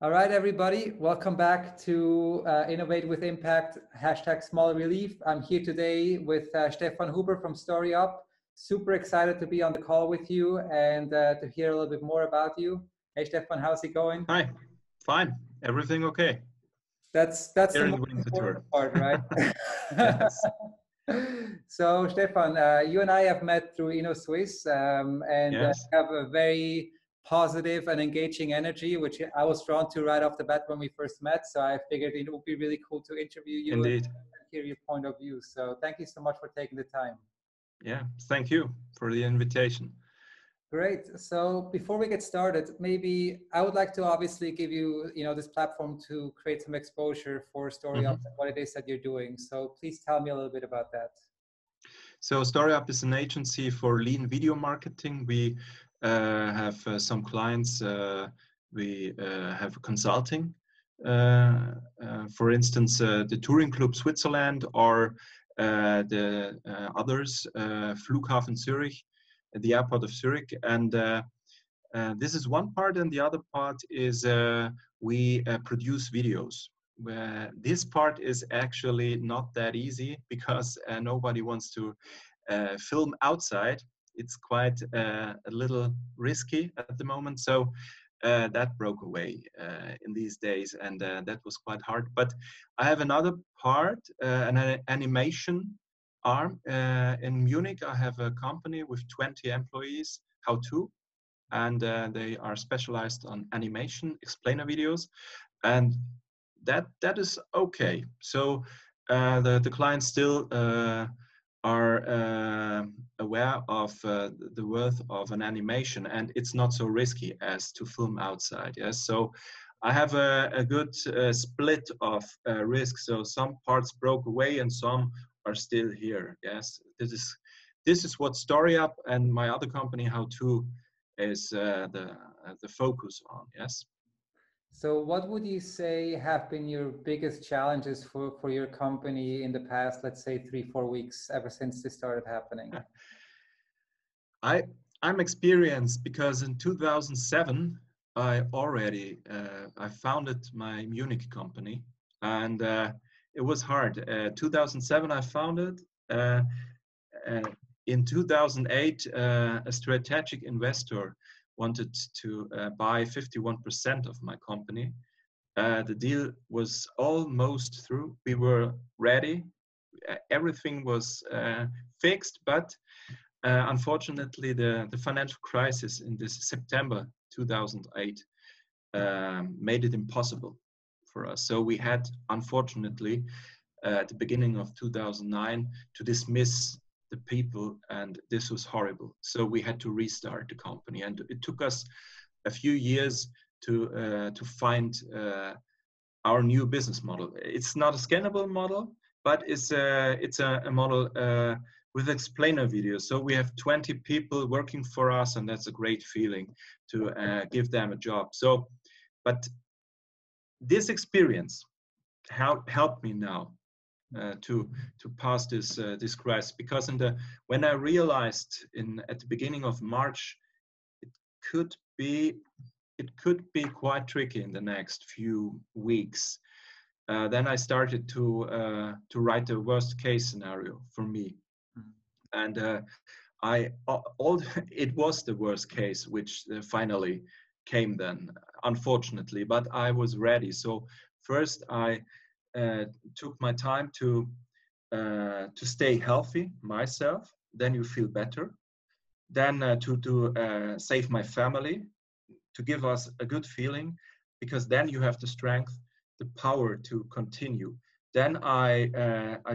All right, everybody, welcome back to Innovate with Impact, #Small Relief. I'm here today with Stefan Huber from StoryUp. Super excited to be on the call with you and to hear a little bit more about you. Hey, Stefan, how's it going? Hi, fine. Everything okay? That's the most important part, right? Yes. So, Stefan, you and I have met through InnoSwiss and Yes. have a very positive and engaging energy, which I was drawn to right off the bat when we first met. So I figured it would be really cool to interview you Indeed. and hear your point of view. So thank you so much for taking the time. Yeah, thank you for the invitation. Great. So before we get started, maybe I would like to obviously give you, this platform to create some exposure for StoryUp and what it is that you're doing. So please tell me a little bit about that. So StoryUp is an agency for lean video marketing. We have some clients. We have consulting. For instance, the Touring Club Switzerland or the others, Flughafen Zurich, the airport of Zurich. And this is one part, and the other part is we produce videos. This part is actually not that easy because nobody wants to film outside. It's quite a little risky at the moment. So that broke away in these days, and that was quite hard. But I have another part, an animation arm in Munich. I have a company with 20 employees, How To, and they are specialized on animation, explainer videos, and that is okay. So the clients still are aware of the worth of an animation, and it's not so risky as to film outside. Yes, so I have a good split of risk. So some parts broke away and some are still here. Yes, this is what StoryUp and my other company How To is the focus on. Yes. So what would you say have been your biggest challenges for your company in the past, let's say 3-4 weeks, ever since this started happening? I'm experienced because in 2007 I already I founded my Munich company, and it was hard. 2007 I founded. In 2008 a strategic investor wanted to buy 51% of my company. The deal was almost through. We were ready. Everything was fixed, but unfortunately, the financial crisis in this September 2008 made it impossible for us. So we had, unfortunately, at the beginning of 2009, to dismiss the people, and this was horrible. So we had to restart the company, and it took us a few years to find our new business model. It's not a scalable model, but it's a model with explainer videos. So we have 20 people working for us, and that's a great feeling to give them a job. So, but this experience helped me now to pass this crisis, because when I realized at the beginning of March, it could be quite tricky in the next few weeks. Then I started to write the worst case scenario for me, and it was the worst case, which finally came then, unfortunately. But I was ready. So first I took my time to stay healthy myself. Then you feel better. Then to save my family, to give us a good feeling, because then you have the strength, the power to continue. Then I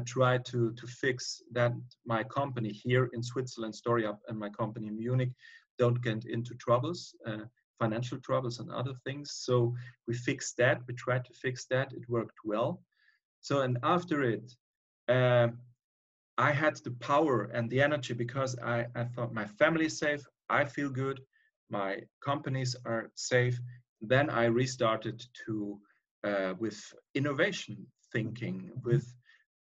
tried to fix that my company here in Switzerland, StoryUp, and my company in Munich don't get into troubles, financial troubles and other things. So we fixed that. We tried to fix that. It worked well. So, and after it, I had the power and the energy, because I thought my family is safe, I feel good, my companies are safe. Then I restarted to with innovation thinking, with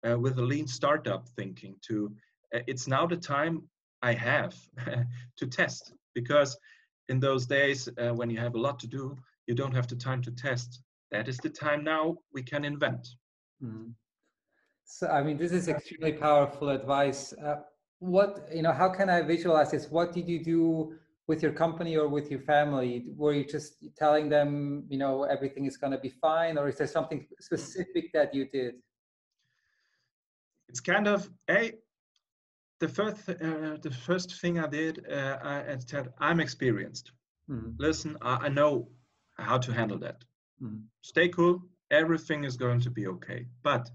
a lean startup thinking. It's now the time I have to test, because in those days when you have a lot to do, you don't have the time to test. That is the time now we can invent. Mhm. So, I mean, this is extremely powerful advice. What, how can I visualize this? What did you do with your company or with your family? Were you just telling them, everything is going to be fine, or is there something specific that you did? It's kind of, hey, the first thing I did, I said, I'm experienced. Mm-hmm. Listen, I know how to handle that. Mm-hmm. Stay cool. Everything is going to be okay. But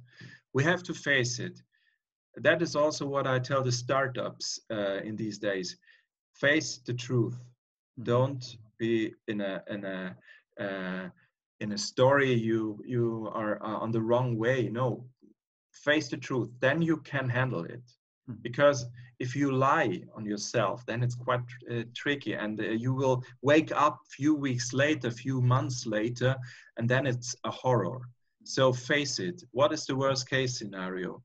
we have to face it. That is also what I tell the startups in these days. Face the truth. Mm-hmm. Don't be in a story you are on the wrong way. No, face the truth. Then you can handle it. Mm-hmm. Because if you lie on yourself, then it's quite tricky, and you will wake up a few weeks later, a few months later, and then it's a horror. So face it. What is the worst case scenario?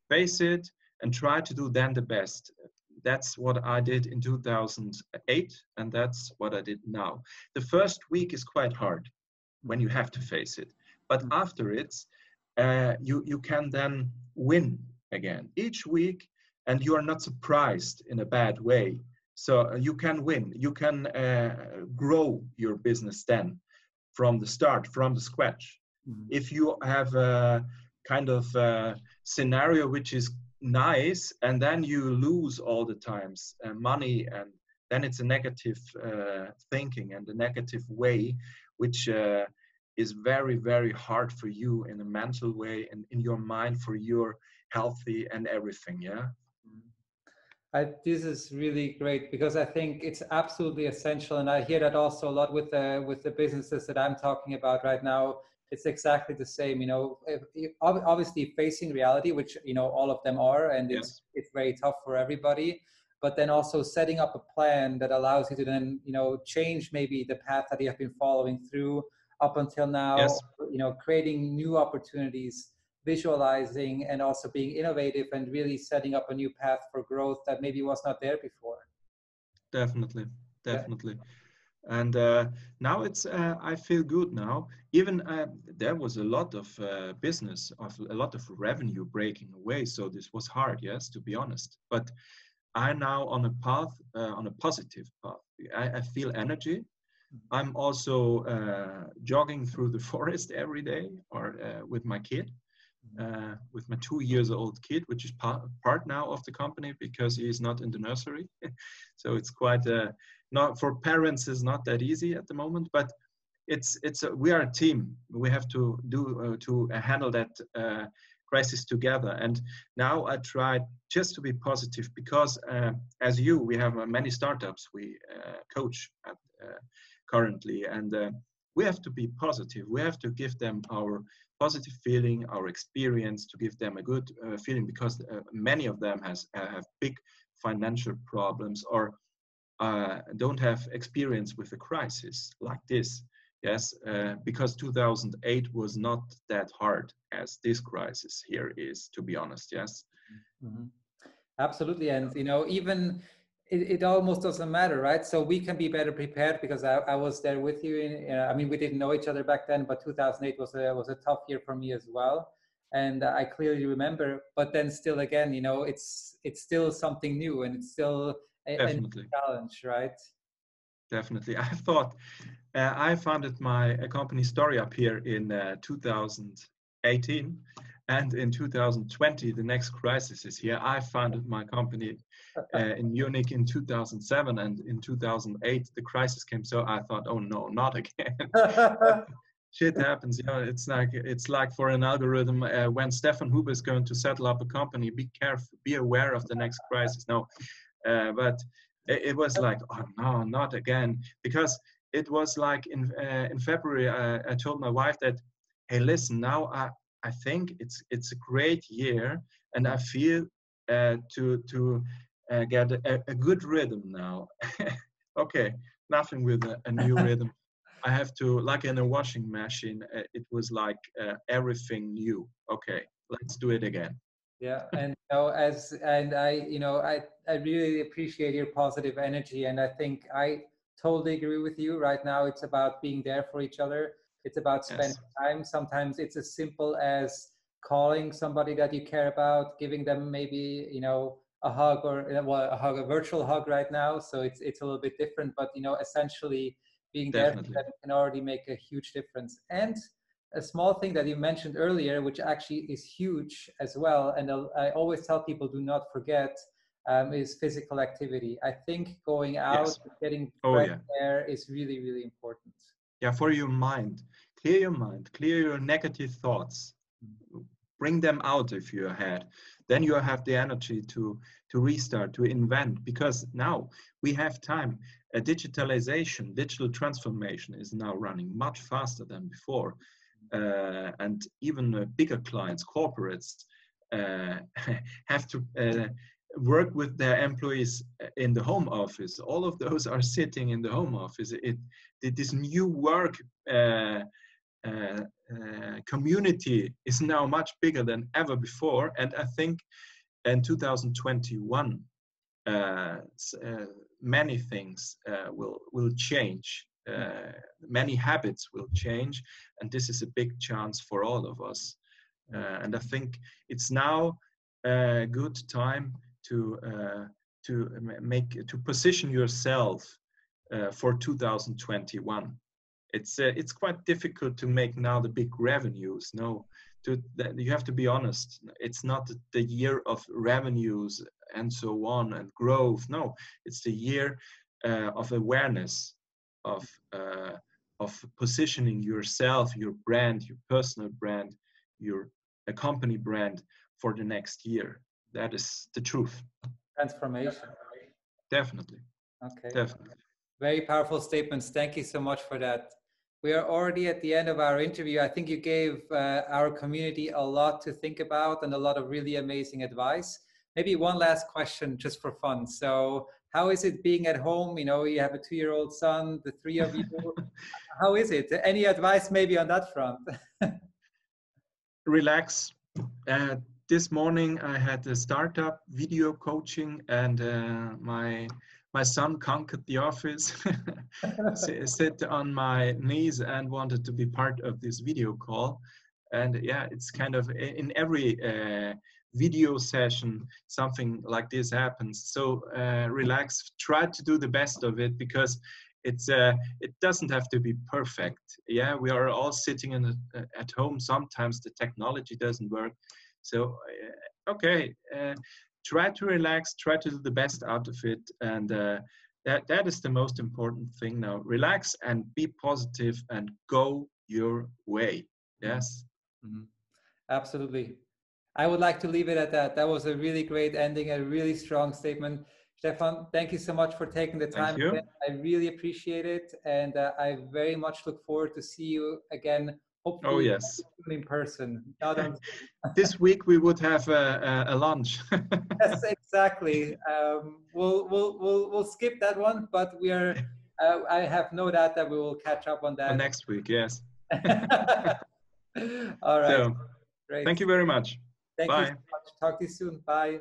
Face it and try to do then the best. That's what I did in 2008, and that's what I did now. The first week is quite hard when you have to face it, but after it's you can then win again each week, and you are not surprised in a bad way. So you can win. You can grow your business then from the start, from the scratch. Mm-hmm. If you have a kind of scenario which is nice, and then you lose all the times money, and then it's a negative thinking and a negative way, which is very, very hard for you in a mental way and in your mind for your healthy and everything. Yeah. This is really great, because I think it's absolutely essential, and I hear that also a lot with the businesses that I'm talking about right now. It's exactly the same, obviously facing reality, which all of them are, and Yes. it's very tough for everybody. But then also setting up a plan that allows you to then change maybe the path that you have been following through up until now. Yes. Creating new opportunities, visualizing, and also being innovative and really setting up a new path for growth that maybe was not there before. Definitely. Yeah. And now it's I feel good now. Even there was a lot of business, of a lot of revenue breaking away, so this was hard, yes, to be honest. But I'm now on a path, on a positive path. I feel energy. I'm also jogging through the forest every day, or with my kid, with my 2-year-old kid, which is part now of the company because he is not in the nursery. So it's quite not for parents is not that easy at the moment, but we are a team. We have to do to handle that crisis together. And now I try just to be positive, because as we have many startups we coach at, currently, and we have to be positive. We have to give them our positive feeling, our experience, to give them a good feeling, because many of them have big financial problems, or don't have experience with a crisis like this. Yes, because 2008 was not that hard as this crisis here is, to be honest. Yes. Mm-hmm. Absolutely. And even it almost doesn't matter, right? So we can be better prepared, because I was there with you. I mean, we didn't know each other back then, but 2008 was a tough year for me as well, and I clearly remember. But then still, again, it's still something new, and it's still a challenge, right? Definitely. I thought I founded my company StoryUp here in 2018, and in 2020 the next crisis is here. I founded my company in Munich in 2007, and in 2008 the crisis came. So I thought, oh no, not again. Shit happens, it's like for an algorithm, when Stefan Huber is going to settle up a company, be careful, be aware of the next crisis. No, but it was like, oh no, not again, because it was like in February I told my wife that, hey, listen, now I think it's a great year, and I feel to get a good rhythm now. Okay, nothing with a new rhythm. I have to, like in a washing machine, it was like everything new. Okay, let's do it again. Yeah, and I really appreciate your positive energy, and I think I totally agree with you. Right now, it's about being there for each other. It's about spending Yes, time. Sometimes it's as simple as calling somebody that you care about, giving them maybe, you know, a hug, or well, a virtual hug right now. So it's a little bit different, but you know, essentially being there for definitely. them can already make a huge difference. And a small thing that you mentioned earlier, which actually is huge as well, and I always tell people, do not forget, is physical activity. I think going out, Yes. getting Oh fresh yeah. air is really, really important. Yeah, for your mind. Clear your mind, clear your negative thoughts. Bring them out of your head. Then you have the energy to restart, to invent, because now we have time. Digitalization, digital transformation is now running much faster than before. And even bigger clients, corporates, have to work with their employees in the home office. All of those are sitting in the home office. This new work community is now much bigger than ever before. And I think in 2021, many things will change. Many habits will change, and this is a big chance for all of us. And I think it's now a good time to position yourself for 2021. It's quite difficult to make now the big revenues. No, you have to be honest. It's not the year of revenues and so on and growth. No, it's the year of awareness, of positioning yourself, your brand, your personal brand, your company brand for the next year. That is the truth. Transformation. Definitely, Okay. definitely. Very powerful statements. Thank you so much for that. We are already at the end of our interview. I think you gave our community a lot to think about and a lot of really amazing advice. Maybe one last question just for fun. So how is it being at home? You know, you have a 2-year-old son, the three of you. How is it? Any advice maybe on that front? Relax. This morning I had a startup video coaching, and my son conquered the office, sit on my knees and wanted to be part of this video call. And yeah, it's kind of in every video session something like this happens. So relax, try to do the best of it, because it doesn't have to be perfect. Yeah, we are all sitting at home. Sometimes the technology doesn't work. So okay, try to relax, try to do the best out of it, and that is the most important thing now. Relax and be positive and go your way. Yes. Mm-hmm. Absolutely. I would like to leave it at that. That was a really great ending, a really strong statement. Stefan, thank you so much for taking the Thank time again. you. I really appreciate it. And I very much look forward to see you again, Oh hopefully yes. in person. Not on This week we would have a lunch. Yes, exactly. We'll skip that one, but we are. I have no doubt that we will catch up on For that. next week, yes. All right. So, Great. thank you very much. Thank you so Bye. much. Talk to you soon. Bye.